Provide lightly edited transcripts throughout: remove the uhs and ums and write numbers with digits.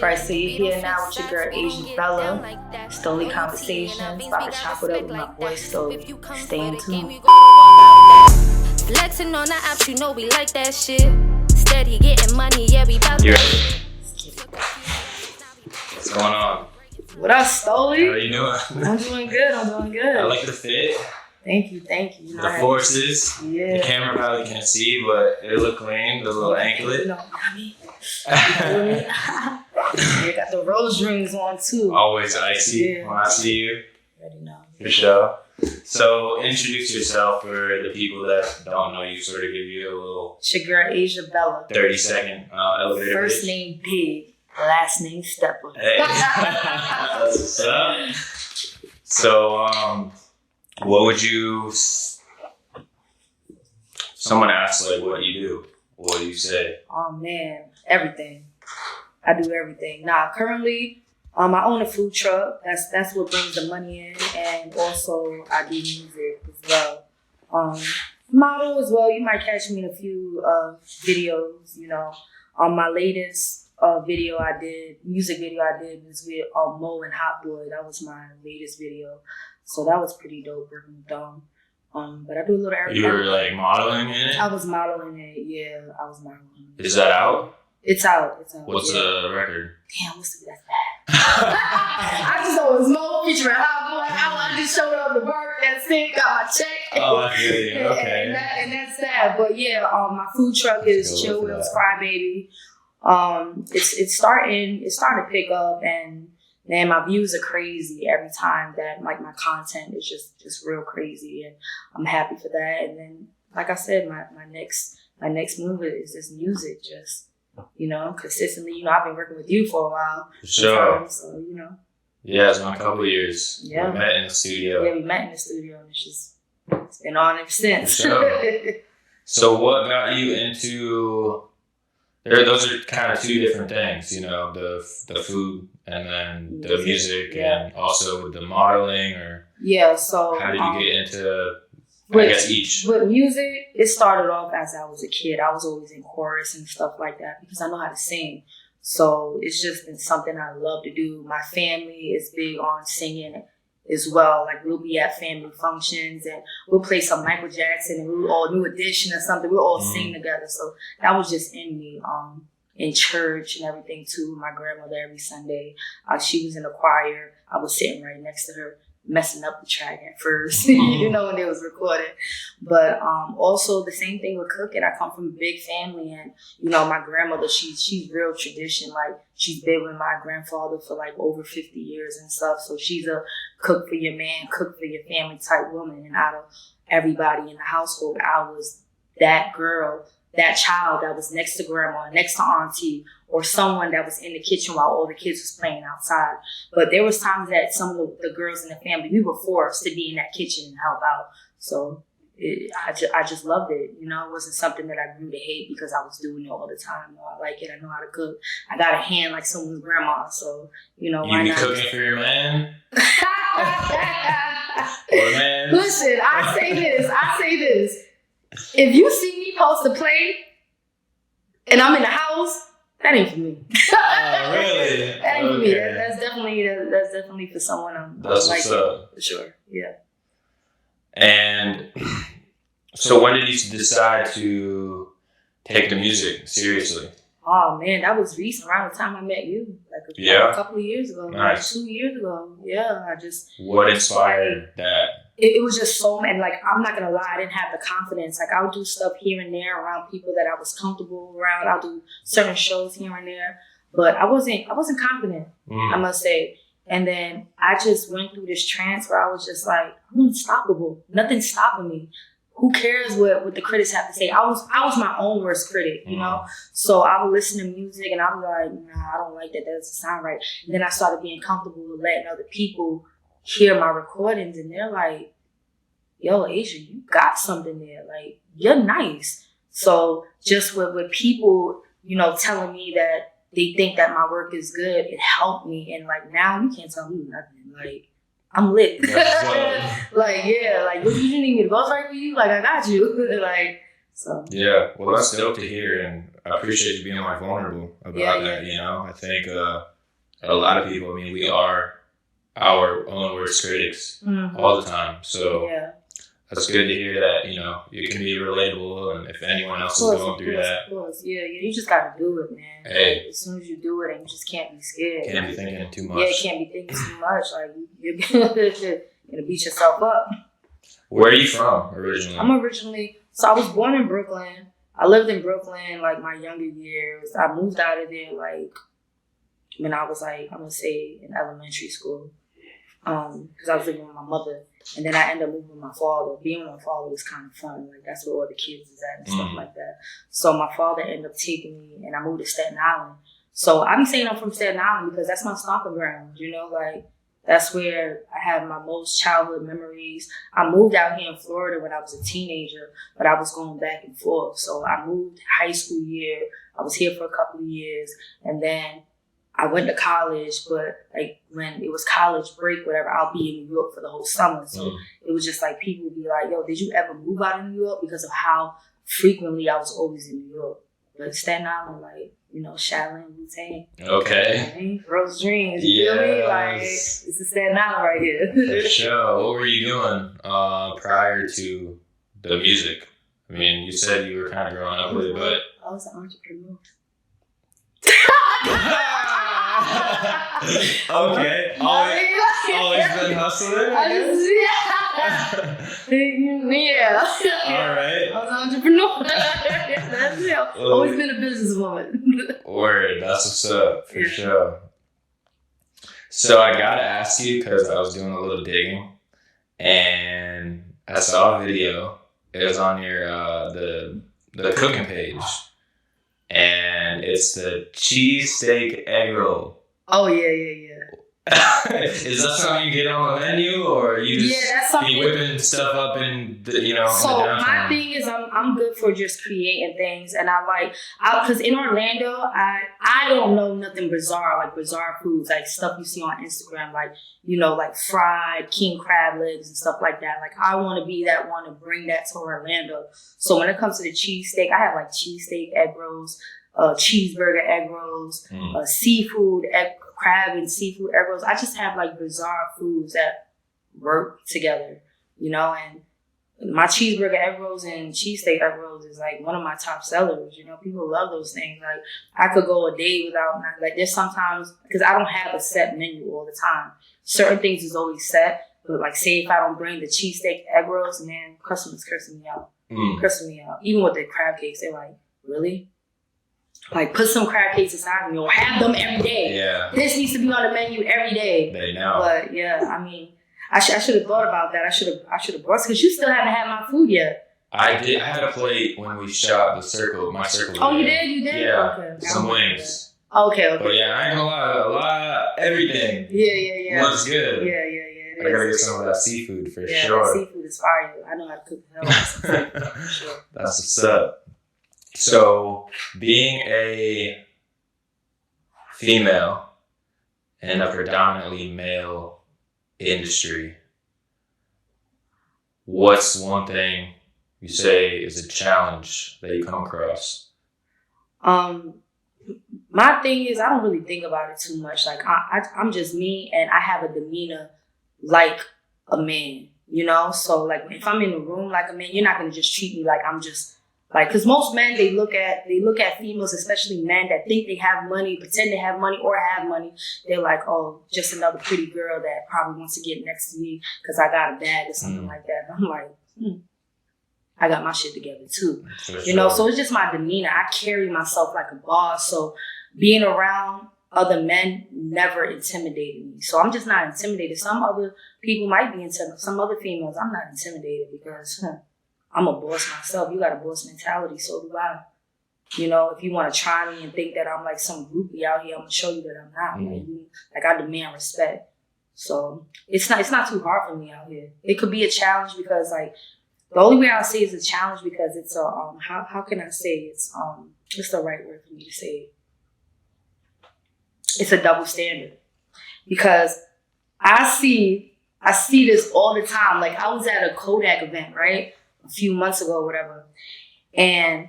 Right, so you're here now with your girl Asia Bella. Stoli Conversations, about to chop it up with my boy Stoli. Stay in tune. Flexing on the apps, you know we like that shit. Steady getting money, yeah, we bout that. What's going on? What up, Stoli? How are you doing? I'm doing good. I like the fit. Thank you. The forces. Yeah. The camera probably can't see, but it look clean. The little anklet. No, I mean, you got the rose rings on too. Always icy when I see you. Already know. For sure. So introduce yourself for the people that don't know you. Sort of give you a little. It's your girl Asia Bella. 30-second elevator. First name Big, last name STEPPA. Hey. That's what's up. So what would you? Someone asks like, what do you do? What do you say? Oh man, everything. I do everything. Nah, currently, I own a food truck. That's what brings the money in, and also I do music as well. Model as well. You might catch me in a few videos. You know, my latest music video I did was with Mo and Hot Boy. That was my latest video, so that was pretty dope. Working with them. But I do a little everything. You were like modeling in it? I was modeling it. Yeah, I was modeling it. Is that out? It's out. What's the record? Damn, what's that's bad. I just know it's Mo featuring Hot Boy. I just showed up to work. That's it. Got my check. Oh, I feel you. Okay. And that's that. But yeah, my food truck is Chill Wheels Crybaby. It's starting to pick up, and man, my views are crazy every time that like my content is just real crazy, and I'm happy for that. And then, like I said, my next move is this music, just consistently. I've been working with you for a while. Sure. So Yeah, it's been a couple of years. Yeah. We met in the studio. Yeah, we met in the studio, and it's been on ever since. Sure. So what got you into? Those are kind of two different things, the food and then the music, and also with the modeling, or So how did you get into? I guess each. With music, it started off as I was a kid. I was always in chorus and stuff like that because I know how to sing. So it's just been something I love to do. My family is big on singing as well. Like we'll be at family functions and we'll play some Michael Jackson and we'll all New Edition or something. We'll all sing together. So that was just in me. In church and everything too. My grandmother every Sunday, she was in the choir. I was sitting right next to her, messing up the track at first, when it was recorded. But also the same thing with cooking. I come from a big family, and my grandmother, she's real tradition. Like she's been with my grandfather for like over 50 years and stuff. So she's a cook for your man, cook for your family type woman. And out of everybody in the household, I was that girl, that child that was next to grandma, next to auntie, or someone that was in the kitchen while all the kids was playing outside. But there was times that some of the girls in the family, we were forced to be in that kitchen and help out. So I just loved it. It wasn't something that I grew to hate because I was doing it all the time. I like it. I know how to cook. I got a hand like someone's grandma. So, why be not? Cooking for your man? Or man? Listen, I say this. If you see me post a plate and I'm in the house, that ain't for me. Oh, really? That ain't for me. That's definitely for someone That's like what's up. For sure. Yeah. And so when did you decide to take the music seriously? Oh man, that was recent, around the time I met you. Like a couple of years ago. Nice. Like 2 years ago. Yeah. What inspired that? It was just so many. Like, I'm not gonna lie, I didn't have the confidence. Like, I'll do stuff here and there around people that I was comfortable around. I'll do certain shows here and there, but I wasn't confident. I must say. And then I just went through this trance where I was just like, I'm unstoppable. Nothing's stopping me. Who cares what the critics have to say? I was my own worst critic, So I would listen to music and I was like, nah, I don't like that. That doesn't sound right. And then I started being comfortable with letting other people hear my recordings, and they're like, yo, Asia, you got something there. Like, you're nice. So just with people, telling me that they think that my work is good, it helped me. And like, now you can't tell me nothing. Like, I'm lit. Like, yeah, like, what you need me to ghostwrite for you? Like, I got you. Like, so. Yeah, well, that's dope to hear. And I appreciate you being more vulnerable about that. You know, I think a lot of people. I mean, we are our own worst critics all the time. So that's good to hear that. You know, it can be relatable, and if anyone else is going through that, of course, you just gotta do it, man. Hey, like, as soon as you do it, and you just can't be scared. Can't be thinking too much. Yeah, can't be thinking too much. Like you're gonna beat yourself up. Where are you from originally? So I was born in Brooklyn. I lived in Brooklyn like my younger years. I moved out of there like when I was like, I'm gonna say in elementary school. Because I was living with my mother. And then I ended up moving with my father. Being with my father was kind of fun. Like that's where all the kids is at and stuff like that. So my father ended up taking me and I moved to Staten Island. So I'm saying I'm from Staten Island because that's my stomping ground, you know, like that's where I have my most childhood memories. I moved out here in Florida when I was a teenager, but I was going back and forth. So I moved high school year. I was here for a couple of years. And then I went to college, but like when it was college break, whatever, I'll be in New York for the whole summer. So it was just like people would be like, yo, did you ever move out of New York? Because of how frequently I was always in New York. But Staten Island, like, you know, Shaolin, Wu-Tang. Okay. You know, Rose Dreams, you feel me? Like, this is Staten Island right here. For sure. What were you doing prior to the music? I mean, you said you were kind of growing up with it, but... I was an entrepreneur. Okay. Always been hustling, I guess? Yeah. All right. I was an entrepreneur. That's it. Always been a businesswoman. Word. That's what's up, for sure. So I gotta ask you, because I was doing a little digging, and I saw a video. It was on your the cooking page, and it's the cheesesteak egg roll. Oh yeah. Is that something you get on the menu, or you just be whipping stuff up in the, you know? So my thing is, I'm good for just creating things, and because in Orlando, I don't know nothing bizarre foods, like stuff you see on Instagram, like, you know, like fried king crab legs and stuff like that. Like I want to be that one to bring that to Orlando. So when it comes to the cheesesteak, I have like cheesesteak egg rolls, cheeseburger egg rolls, seafood crab and seafood egg rolls. I just have like bizarre foods that work together, you know, and my cheeseburger egg rolls and cheesesteak egg rolls is like one of my top sellers, you know. People love those things. Like I could go a day without, like there's sometimes, because I don't have a set menu all the time. Certain things is always set, but like say if I don't bring the cheesesteak egg rolls, man, customers cursing me out. Cursing me out. Even with the crab cakes, they're like, really? Like, put some crab cakes aside and you'll have them every day. Yeah. This needs to be on the menu every day. They know. But yeah, I mean, I should have thought about that. I should have brought, because you still haven't had my food yet. I did. I had a plate when we shot my circle. Oh, you did? You did? Yeah. Okay. Some wings. Okay. But yeah, I ain't gonna lie, everything. Yeah. Looks good. Yeah. I gotta get some of that seafood for sure. Yeah, seafood is fire. I know how to cook the hell out of seafood for sure. That's what's up. So, being a female in a predominantly male industry, what's one thing you say is a challenge that you come across? My thing is, I don't really think about it too much. Like, I'm just me, and I have a demeanor like a man, you know? So, like, if I'm in a room like a man, you're not going to just treat me like I'm just... Like, because most men, they look at females, especially men that think they have money, pretend they have money or have money. They're like, oh, just another pretty girl that probably wants to get next to me because I got a bag or something like that. And I'm like, I got my shit together too. You know, so it's just my demeanor. I carry myself like a boss. So being around other men never intimidated me. So I'm just not intimidated. Some other people might be intimidated. Some other females, I'm not intimidated because... I'm a boss myself. You got a boss mentality, so do I. You know, if you want to try me and think that I'm like some groupie out here, I'm gonna show you that I'm not. Like I demand respect. So it's not too hard for me out here. It could be a challenge because like the only way I'll say it's a challenge because it's a how can I say it's what's the right word for me to say it? It's a double standard. Because I see this all the time. Like I was at a Kodak event, right? A few months ago or whatever. And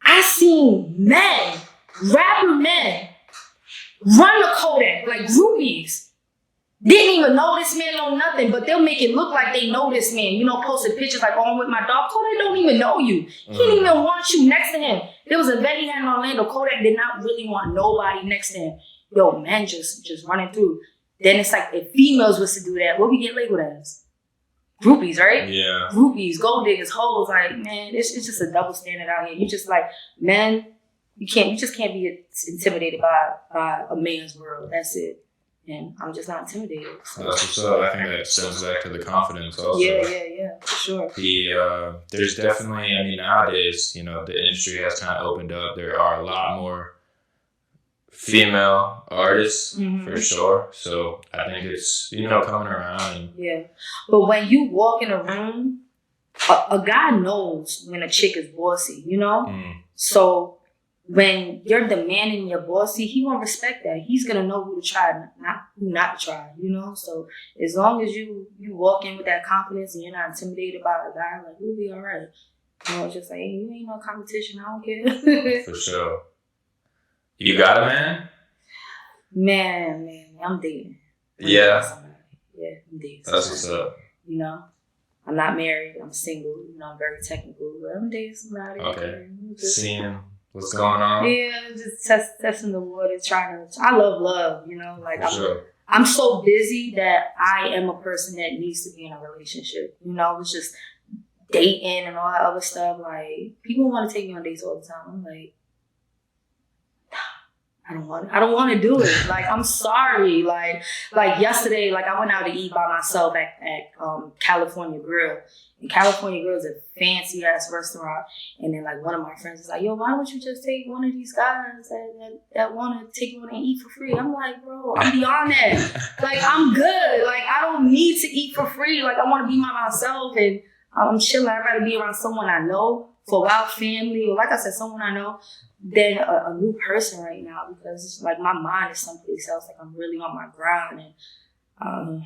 I seen men, rapper men, run the Kodak like groupies. Didn't even know this man or nothing, but they'll make it look like they know this man. You know, posted pictures like, oh, I'm with my dog. Kodak don't even know you. He didn't even want you next to him. There was an event he had in Orlando. Kodak did not really want nobody next to him. Yo, men just running through. Then it's like, if females was to do that, what we get labeled as? Groupies, right? Yeah. Groupies, gold diggers, hoes. Like, man, it's just a double standard out here. You just like, men, you just can't be intimidated by a man's world. That's it. And I'm just not intimidated. So. That's what's up. I think that stems back to the confidence also. Yeah, for sure. There's definitely, I mean, nowadays, you know, the industry has kind of opened up. There are a lot more female artists, for sure. So I think it's, you know, coming around. Yeah. But when you walk in a room, a guy knows when a chick is bossy, you know? So when you're demanding your bossy, he won't respect that. He's gonna know who to try, who not to try, you know? So as long as you walk in with that confidence and you're not intimidated by a guy, like, you'll be all right. You know, it's just like, hey, you ain't no competition, I don't care. For sure. You got a man? Man, I'm dating. Yeah. Yeah, I'm dating. That's what's up. You know? I'm not married, I'm single, you know, I'm very technical, but I'm dating somebody. Okay. Seeing what's going on? Yeah, just testing the water, I love love, you know, like Sure. I'm so busy that I am a person that needs to be in a relationship. You know, it's just dating and all that other stuff. Like, people want to take me on dates all the time. I'm like, I don't want to do it. Like, I'm sorry. Like yesterday, like I went out to eat by myself at California Grill. And California Grill is a fancy ass restaurant. And then like one of my friends was like, yo, why don't you just take one of these guys that want to take you and eat for free? I'm like, bro, I'm beyond that. Like, I'm good. Like, I don't need to eat for free. Like, I want to be myself and I'm chilling. I'd rather be around someone I know for a while, family, or like I said, someone I know, than a new person right now, because it's like my mind is someplace else. Like, I'm really on my grind, and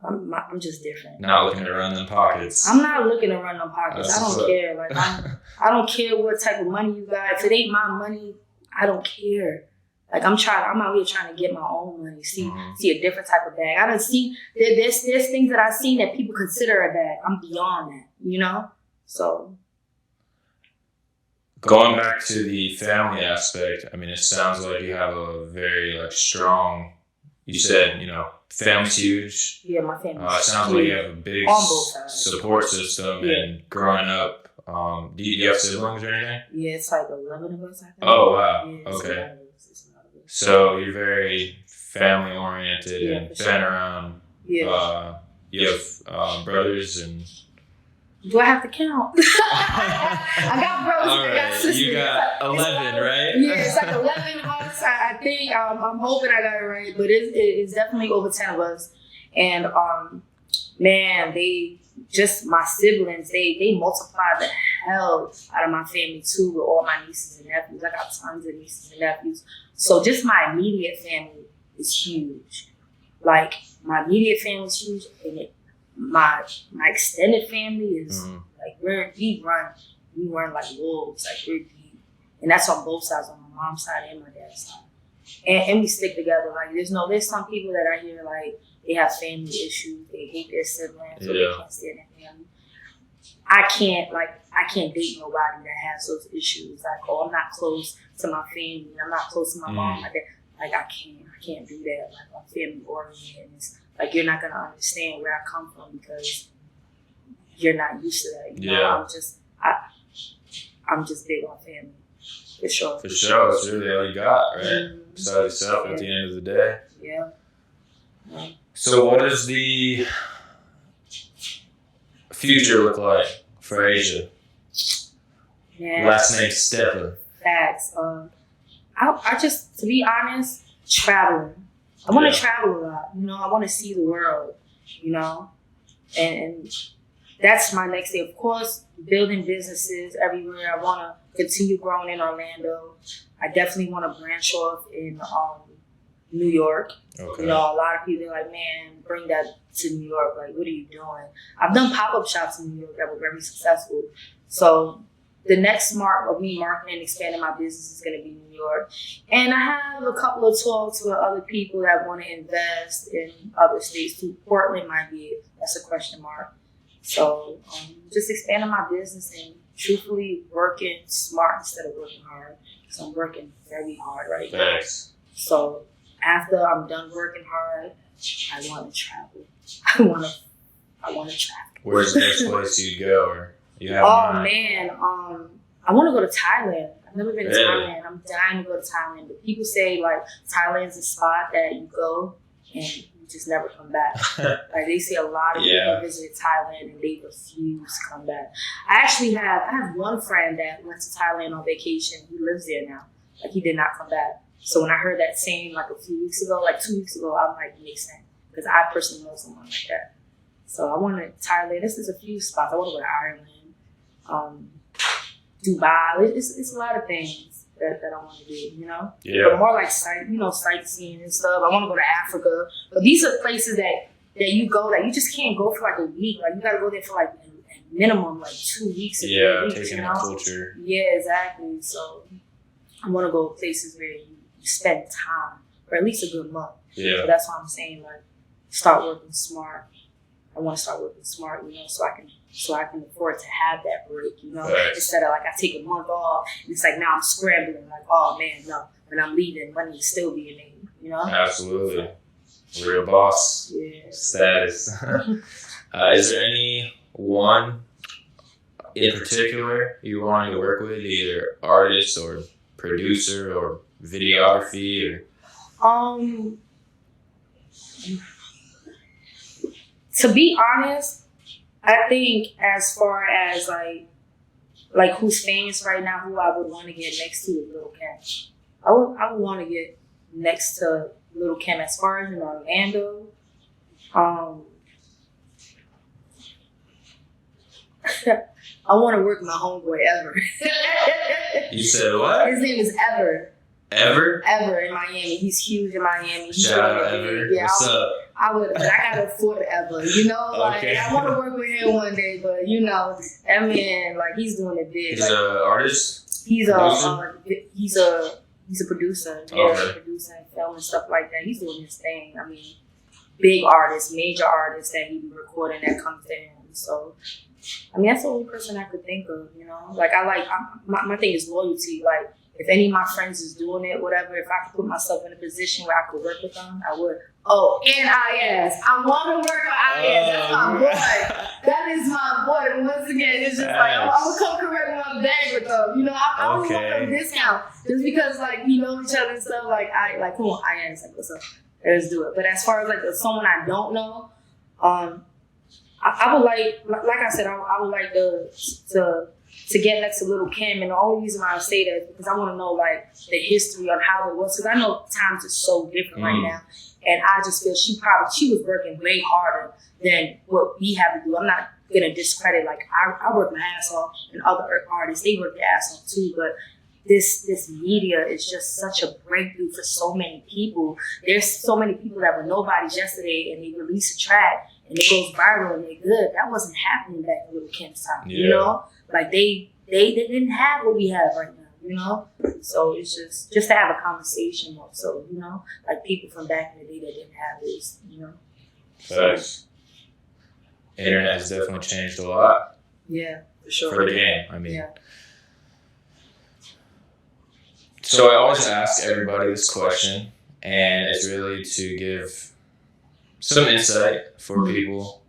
I'm just different. Not looking to run them pockets. I'm not looking to run them pockets. I don't care. Like, I don't care what type of money you got. If it ain't my money, I don't care. Like, I'm out here trying to get my own money. See a different type of bag. I don't see there's things that I've seen that people consider a bag. I'm beyond that, you know. So. Going back to the family aspect, I mean, it sounds like you have a very like strong. You said, you know, family's huge. Yeah, my family. It sounds like you have a big support system. Yeah. And growing up, do you have siblings or anything? Yeah, it's like 11 of us, I think. Oh wow, yeah, okay. So you're very family oriented and been around. Yeah. You have brothers and. Do I have to count? I got brothers and I got sisters. You got 11, right? Yeah, it's like 11 of us. I think, I'm hoping I got it right, but it's definitely over 10 of us. And, man, my siblings, they multiply the hell out of my family too, with all my nieces and nephews. I got tons of nieces and nephews. So just my immediate family is huge. Like, my immediate family is huge, and my extended family is like we run like wolves, like we're deep, and that's on both sides, on my mom's side and my dad's side, and we stick together. Like, there's some people that I hear like they have family issues, they hate their siblings, or they can't stand their family. I can't date nobody that has those issues. Like, oh, I'm not close to my family, I'm not close to my mom, my dad. Like, I can't do that. Like, I'm family oriented. Like, you're not gonna understand where I come from because you're not used to that. You know? I'm just big on family, for sure. For sure, that's really all you got, right? Besides yourself at the end of the day. Yeah. So, what does the future look like for Asia? Yeah. Last name STEPPA. Facts. I just, to be honest, traveling. I want to travel a lot, you know. I want to see the world, you know, and that's my next thing. Of course, building businesses everywhere. I want to continue growing in Orlando. I definitely want to branch off in New York. Okay. You know, a lot of people are like, man, bring that to New York. Like, what are you doing? I've done pop-up shops in New York that were very successful. So the next mark of me marketing and expanding my business is going to be New York. And I have a couple of talks with other people that want to invest in other states too. Portland might be it. That's a question mark. So just expanding my business and truthfully working smart instead of working hard. Because I'm working very hard right now. So after I'm done working hard, I want to travel. I want to travel. Where's the next place you'd go? Or you have man, I want to go to Thailand. I've never been to Thailand. I'm dying to go to Thailand. But people say like Thailand's a spot that you go and you just never come back. Like they say a lot of people visit Thailand and they refuse to come back. I have one friend that went to Thailand on vacation. He lives there now. Like he did not come back. So when I heard that saying like a few weeks ago, like 2 weeks ago, I'm like, it makes sense. Because I personally know someone like that. So I want to Thailand. This is a few spots. I want to go to Ireland, Dubai. It's a lot of things that I want to do, you know? Yeah. But more like sightseeing and stuff. I want to go to Africa. But these are places that you go, like you just can't go for like a week. Like you got to go there for like a minimum like 2 weeks. Yeah, 3 weeks, taking you the know? culture. Yeah, exactly. So I want to go places where you spend time, or at least a good month. Yeah. So that's why I'm saying like start working smart. I want to start working smart, you know, so I can afford to have that break, you know, instead of like I take a month off and it's like now I'm scrambling like, oh man, no, when I'm leaving, money is still being made, you know. Absolutely, real boss status. Is there any one in particular you want to work with, either artist or producer or videography or? To be honest, I think as far as like who's famous right now, who I would want to get next to is Lil' Kim. I would want to get next to Lil' Kim as far as in Orlando. I want to work with my homeboy Ever. You said what? His name is Ever. Ever in Miami. He's huge in Miami. Shout out Ever. Yeah, what's up? But I gotta afford Ever. You know, like Okay. I want to work with him one day, but you know, that man, like he's doing it big. He's an artist. He's a producer. Yeah, Okay. Producer and film and stuff like that. He's doing his thing. I mean, big artists, major artists that he be recording that comes to him. So, I mean, that's the only person I could think of. You know, like my thing is loyalty. Like, if any of my friends is doing it, whatever, if I could put myself in a position where I could work with them, I would. Oh, and IS. I want to work with IS. That's my boy. That is my boy. And once again, it's just like, I'm going to come correct one day with them. You know, I would want them discount. Just because, like, we know each other and stuff. Like, come on, IS. Like, what's up? Let's do it. But as far as, like, someone I don't know, I would like I said, I would like to get next to Lil' Kim, and the only reason why I say that is because I want to know like the history on how it was, because I know times are so different right now, and I just feel she was working way harder than what we have to do. I'm not gonna discredit, like I work my ass off, and other artists they work their ass off too, but this media is just such a breakthrough for so many people. There's so many people that were nobodies yesterday, and they release a track and it goes viral and they're good. That wasn't happening back in Lil' Kim's time, you know. Like they didn't have what we have right now, you know? So it's just to have a conversation more so, you know? Like people from back in the day that didn't have this, you know? Facts. Internet has definitely changed a lot. Yeah, for sure. For the game, I mean. Yeah. So I always ask everybody this question, and it's really to give some insight for people.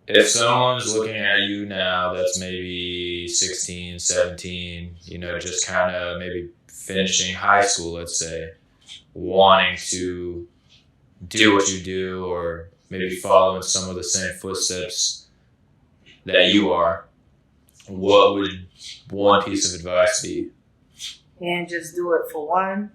If someone's looking at you now that's maybe 16, 17, you know, just kind of maybe finishing high school, let's say, wanting to do what you do or maybe follow in some of the same footsteps that you are, what would one piece of advice be? And just do it for one.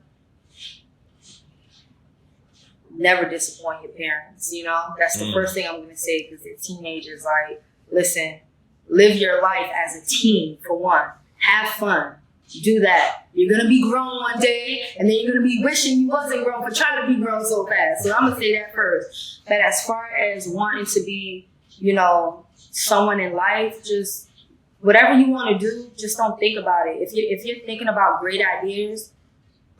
Never disappoint your parents, you know? That's the first thing I'm going to say, because they're teenagers. Like, listen, live your life as a teen, for one. Have fun. Do that. You're going to be grown one day, and then you're going to be wishing you wasn't grown for trying to be grown so fast. So I'm going to say that first. But as far as wanting to be, you know, someone in life, just whatever you want to do, just don't think about it. If you're thinking about great ideas,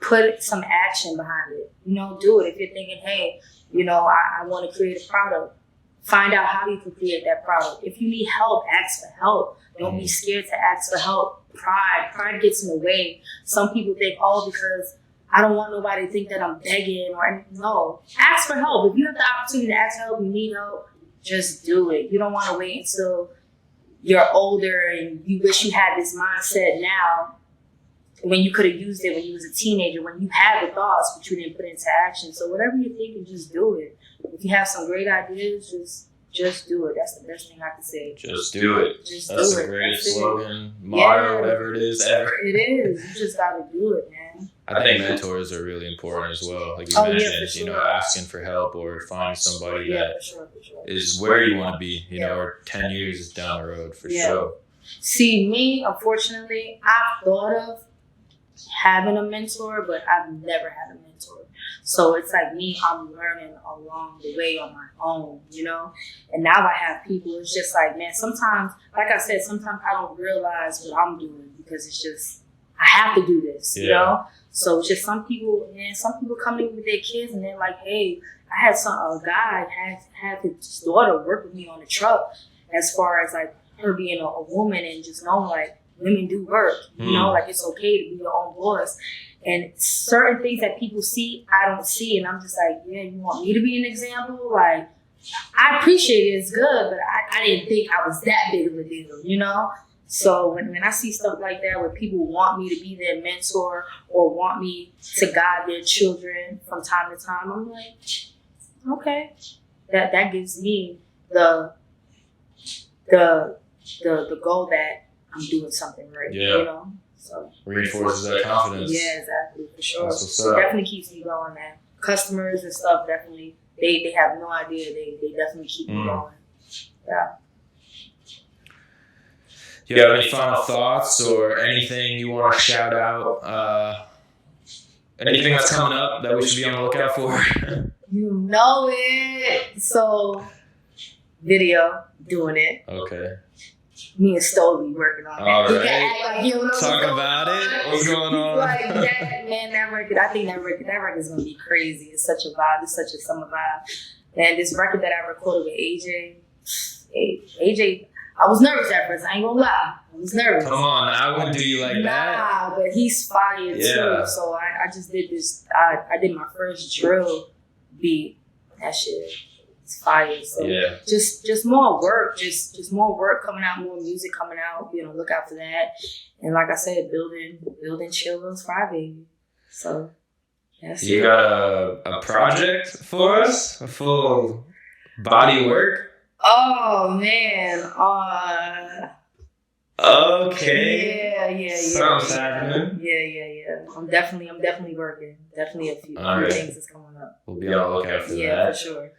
put some action behind it. You know, do it. If you're thinking, hey, you know, I want to create a product, find out how you can create that product. If you need help, ask for help. Don't be scared to ask for help. Pride gets in the way. Some people think, oh, because I don't want nobody to think that I'm begging or no. Ask for help. If you have the opportunity to ask for help, you need help, just do it. You don't want to wait until you're older and you wish you had this mindset now when you could have used it when you was a teenager, when you had the thoughts but you didn't put it into action. So whatever you're thinking, just do it. If you have some great ideas, just do it. That's the best thing I can say. Just do it. Just That's do the it. greatest That's slogan, motto, Yeah. whatever it is ever. It is. You just gotta do it, man. I think mentors are really important as well. Like you Oh, yeah, mentioned, for you know, sure. asking for help or finding somebody Yeah, that for sure. is where you want to be, you know, Yeah. or 10 years down the road for Yeah. sure. See, me, unfortunately, I've thought of having a mentor, but I've never had a mentor. So it's like me, I'm learning along the way on my own, you know? And now I have people, it's just like, man, sometimes, like I said, sometimes I don't realize what I'm doing because it's just, I have to do this, you Yeah. know? So it's just some people come in with their kids and they're like, hey, I had a guy had his daughter work with me on the truck as far as like her being a woman and just knowing like women do work, you know, like it's okay to be your own boss. And certain things that people see, I don't see. And I'm just like, yeah, you want me to be an example? Like, I appreciate it, it's good, but I didn't think I was that big of a deal, you know? So when I see stuff like that where people want me to be their mentor or want me to guide their children from time to time, I'm like, okay. That gives me the goal that I'm doing something right, Yeah. you know? So Reinforces that confidence. yeah, exactly, for sure. That's what's It up. definitely keeps me going, man. Customers and stuff definitely they have no idea. They definitely keep me going. Yeah. Do you have any final thoughts or anything you want to shout out? Anything that's coming up that we should be on the lookout for? You know it. So video, doing it. Okay. Me and Stoli working on it. All You right. can act like you don't know what's Talk going about on. it. What's going on? Like that, man, that record, I think that record is gonna be crazy. It's such a vibe, it's such a summer vibe. And this record that I recorded with AJ, I was nervous at first, I ain't gonna lie. I was nervous. Come on, I wouldn't do you like that. Nah, but he's fire Yeah. too. So I just did this, I did my first drill beat. That shit, it's fire. So Yeah. just more work, just more work coming out, more music coming out. You know, look out for that. And like I said, building Children's Friday. So that's You it. got a project for us? A full body of work? Oh man, Okay. yeah. Something's happening. Yeah. I'm definitely working. Definitely a few Alright. things that's coming up. We'll be on the lookout for Yeah, that. for sure.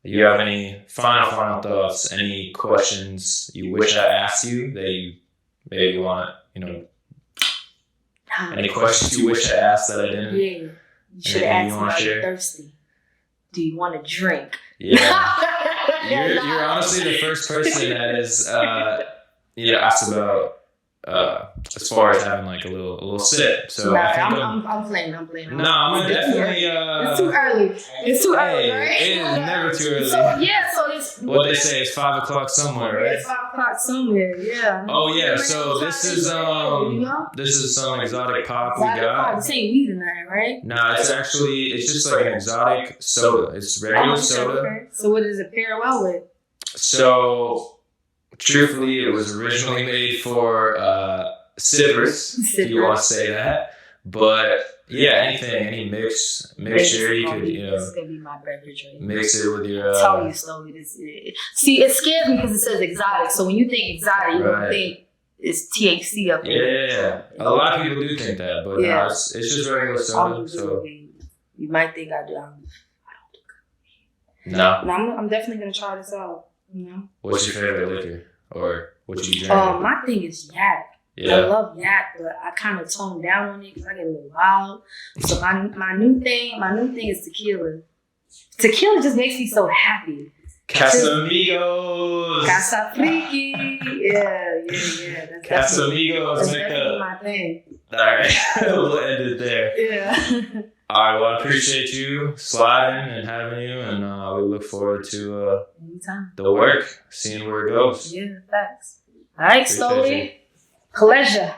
You have any final thoughts? Any questions you wish I asked you that you maybe want, any questions you wish I asked that I didn't? Yeah. You should Anything have you asked me, wanna are you share? thirsty? Do you want to drink? Yeah. You're honestly the first person that is, asked about, as far as having like a little sip. So I think I'm playing. no, I'm definitely. It's too early. It's too early, Hey, right? it is never too early. So it's What they say is 5 o'clock somewhere, right? It's 5 o'clock somewhere. Yeah. Oh yeah. So this is some exotic pop we got. This ain't weed in there, right? No, it's just like an exotic soda. It's regular soda. Okay. So what does it pair well with? So, truthfully, it was originally made for sippers, if you want to say that. But yeah, any mixture you could, This is gonna be my beverage. Right? mix it with your. Tell you slowly. See, it scares me because it says exotic. So when you think exotic, you don't Right. think it's THC up there. Yeah, a lot of people do think that, but Yeah. no, it's just regular soda. So You might think I do. no. I'm definitely gonna try this out. You know. What's your favorite liquor, or what you drink? My thing is yak. I Yeah. love yak, but I kind of tone down on it because I get a little wild. So my new thing is tequila. Tequila just makes me so happy. Casamigos. Casa Freaky. Yeah. That's Casamigos. That's Make definitely up. my thing. All right. We'll end it there. Yeah. All right. Well, I appreciate you sliding and having you, and we look forward to Anytime. the work, seeing where it goes. Yeah, facts. All right, Appreciate Slowly. Pleasure.